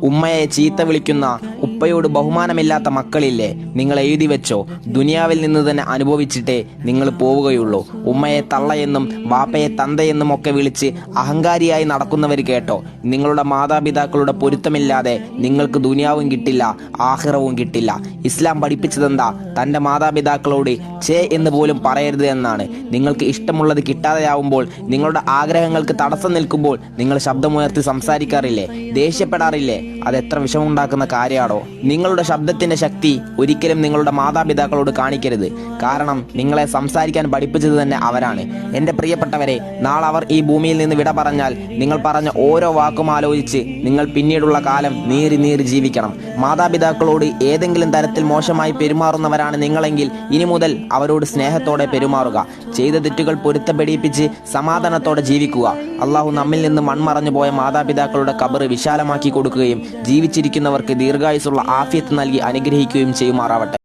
ഉമ്മയെ ചീത്ത വിളിക്കുന്ന, ഉപ്പയോട് ബഹുമാനമില്ലാത്ത മക്കളില്ലേ, നിങ്ങൾ എഴുതി വെച്ചോ. ദുനിയാവിൽ നിന്ന് തന്നെ അനുഭവിച്ചിട്ടേ നിങ്ങൾ പോവുകയുള്ളൂ. ഉമ്മയെ തള്ളയെന്നും വാപ്പയെ തന്തയെന്നും ഒക്കെ വിളിച്ച് അഹങ്കാരിയായി നടക്കുന്നവർ കേട്ടോ, നിങ്ങളുടെ മാതാപിതാക്കളുടെ പൊരുത്തമില്ലാതെ നിങ്ങൾക്ക് ദുനിയാവും കിട്ടില്ല, ആഖിറവും കിട്ടില്ല. ഇസ്ലാം പഠിപ്പിച്ചതെന്താ? തൻ്റെ മാതാപിതാക്കളോട് ചേ എന്ന് പോലും പറയരുത് എന്നാണ്. നിങ്ങൾക്ക് ഇഷ്ടമുള്ളത് കിട്ടാതെയാവുമ്പോൾ, നിങ്ങളുടെ ആഗ്രഹങ്ങൾക്ക് തടസ്സം നിൽക്കുമ്പോൾ നിങ്ങൾ ശബ്ദമുയർത്തി സംസാരിക്കാറില്ലേ, ദേഷ്യപ്പെടാറില്ലേ? അത് എത്ര വിഷമുണ്ടാക്കുന്ന കാര്യമാണോ? നിങ്ങളുടെ ശബ്ദത്തിന്റെ ശക്തി ഒരിക്കലും നിങ്ങളുടെ മാതാപിതാക്കളോട് കാണിക്കരുത്. കാരണം നിങ്ങളെ സംസാരിക്കാൻ പഠിപ്പിച്ചത് തന്നെ അവരാണ്. എൻ്റെ പ്രിയപ്പെട്ടവരെ, നാളെ അവർ ഈ ഭൂമിയിൽ നിന്ന് വിട പറഞ്ഞാൽ നിങ്ങൾ പറഞ്ഞ ഓരോ വാക്കും ആലോചിച്ച് നിങ്ങൾ പിന്നീടുള്ള കാലം നീറി നീറി ജീവിക്കണം. മാതാപിതാക്കളോട് ഏതെങ്കിലും തരത്തിൽ മോശമായി പെരുമാറുന്നവരാണ് നിങ്ങളെങ്കിൽ ഇനി മുതൽ അവരോട് സ്നേഹത്തോടെ പെരുമാറുക. ചെയ്ത തെറ്റുകൾ പൊരുത്തപ്പെടിപ്പിച്ച് സമാധാനത്തോടെ ജീവിക്കുക. അള്ളാഹു നമ്മിൽ നിന്ന് മൺമറഞ്ഞു പോയ മാതാപിതാക്കളുടെ ഖബർ വിശാലമാക്കി കൊടുക്കുകയും ജീവിച്ചിരിക്കുന്നവർക്ക് ദീർഘായുസ്സുള്ള ആഫിയത്ത് നൽകി അനുഗ്രഹിക്കുകയും ചെയ്യുമാറാവട്ടെ.